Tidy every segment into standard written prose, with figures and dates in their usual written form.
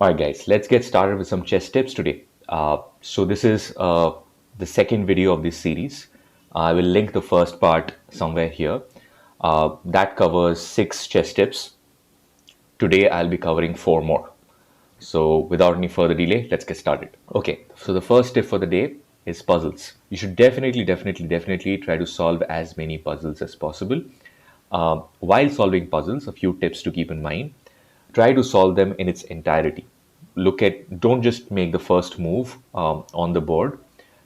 All right, guys, let's get started with some chess tips today. So this is the second video of this series. I will link the first part somewhere here. That covers 6 chess tips. Today, I'll be covering 4 more. So without any further delay, let's get started. Okay, so the first tip for the day is puzzles. You should definitely try to solve as many puzzles as possible. While solving puzzles, a few tips to keep in mind. Try to solve them in its entirety. Don't just make the first move on the board.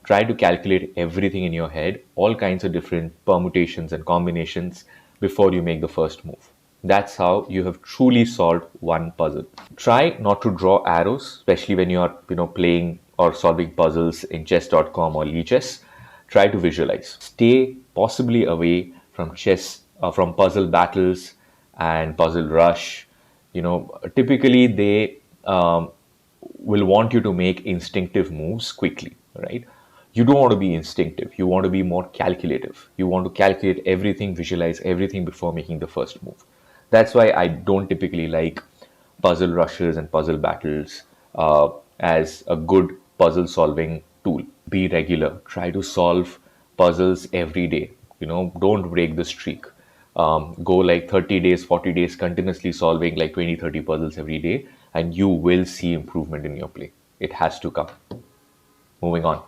Try to calculate everything in your head, all kinds of different permutations and combinations before you make the first move. That's how you have truly solved one puzzle. Try not to draw arrows, especially when you are playing or solving puzzles in chess.com or Lichess. Try to visualize. Stay possibly away from from puzzle battles and puzzle rush. Typically they will want you to make instinctive moves quickly, right? You don't want to be instinctive. You want to be more calculative. You want to calculate everything, visualize everything before making the first move. That's why I don't typically like puzzle rushes and puzzle battles as a good puzzle solving tool. Be regular. Try to solve puzzles every day. Don't break the streak. Go like 30 days, 40 days continuously solving like 20, 30 puzzles every day, and you will see improvement in your play. It has to come. Moving on.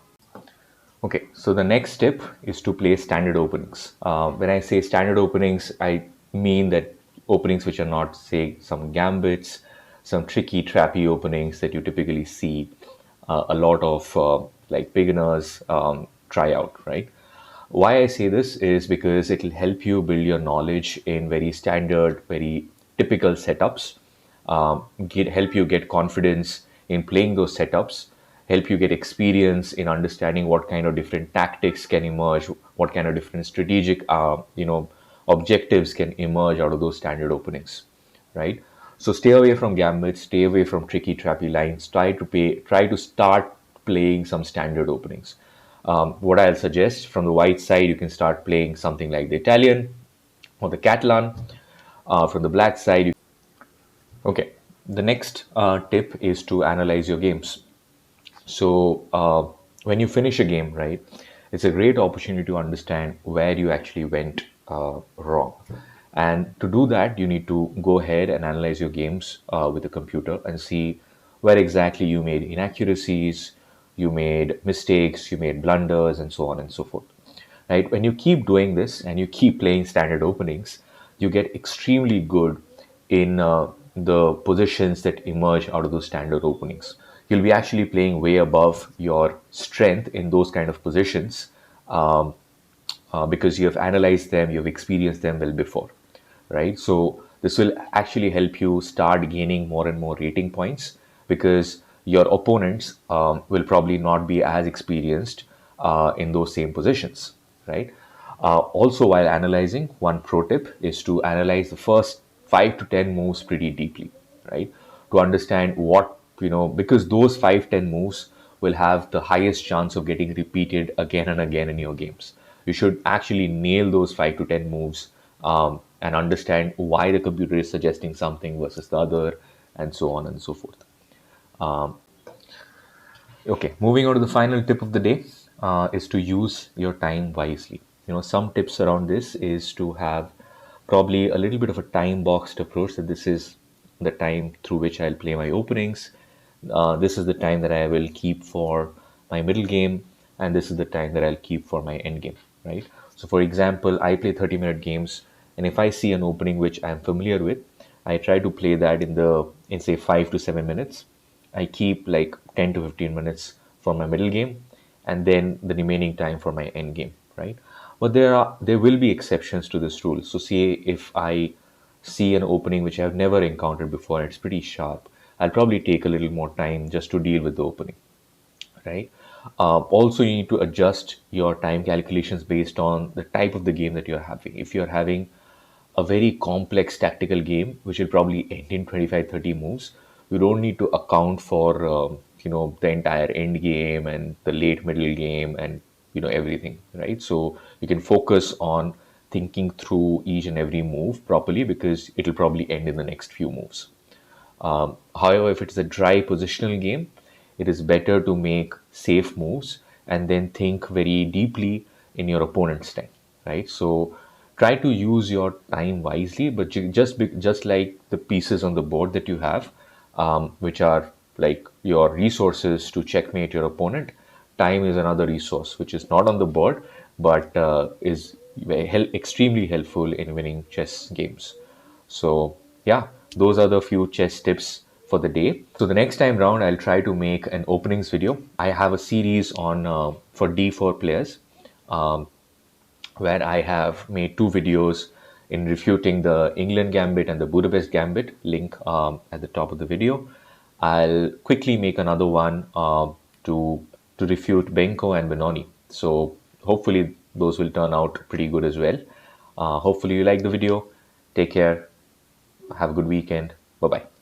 Okay, so the next tip is to play standard openings. When I say standard openings, I mean that openings which are not, say, some gambits, some tricky, trappy openings that you typically see a lot of like beginners try out, right? Why I say this is because it will help you build your knowledge in very standard, very typical setups, help you get confidence in playing those setups, help you get experience in understanding what kind of different tactics can emerge, what kind of different strategic, objectives can emerge out of those standard openings, right? So stay away from gambits, stay away from tricky, trappy lines. Try to start playing some standard openings. What I'll suggest from the white side, you can start playing something like the Italian or the Catalan. From the black side, okay. The next tip is to analyze your games. So when you finish a game, right, it's a great opportunity to understand where you actually went wrong. And to do that, you need to go ahead and analyze your games with the computer and see where exactly you made inaccuracies, you made mistakes, you made blunders, and so on and so forth. Right? When you keep doing this and you keep playing standard openings, you get extremely good in the positions that emerge out of those standard openings. You'll be actually playing way above your strength in those kind of positions because you have analyzed them, you've experienced them well before, right? So this will actually help you start gaining more and more rating points because your opponents will probably not be as experienced in those same positions, right? Also, while analyzing, one pro tip is to analyze the first 5 to 10 moves pretty deeply, right? To understand because those 5-10 moves will have the highest chance of getting repeated again and again in your games. You should actually nail those 5 to 10 moves and understand why the computer is suggesting something versus the other, and so on and so forth. Okay, moving on to the final tip of the day is to use your time wisely. Some tips around this is to have probably a little bit of a time boxed approach that this is the time through which I'll play my openings. This is the time that I will keep for my middle game, and this is the time that I'll keep for my end game, right? So, for example, I play 30-minute games, and if I see an opening which I'm familiar with, I try to play that in say 5 to 7 minutes. I keep like 10 to 15 minutes for my middle game and then the remaining time for my end game, right? But there will be exceptions to this rule. So say if I see an opening which I've never encountered before, it's pretty sharp, I'll probably take a little more time just to deal with the opening, right? Also, you need to adjust your time calculations based on the type of the game that you're having. If you're having a very complex tactical game, which will probably end in 25-30 moves, you don't need to account for, the entire end game and the late middle game and, everything, right? So you can focus on thinking through each and every move properly because it'll probably end in the next few moves. However, if it's a dry positional game, it is better to make safe moves and then think very deeply in your opponent's time, right? So try to use your time wisely, but just like the pieces on the board that you have, which are like your resources to checkmate your opponent. Time is another resource which is not on the board, but is extremely helpful in winning chess games. So, yeah, those are the few chess tips for the day. So, the next time round, I'll try to make an openings video. I have a series on for D4 players, um, where I have made two videos in refuting the England Gambit and the Budapest Gambit. Link at the top of the video. I'll quickly make another one to refute Benko and Benoni. So hopefully those will turn out pretty good as well. Hopefully you like the video. Take care. Have a good weekend. Bye bye.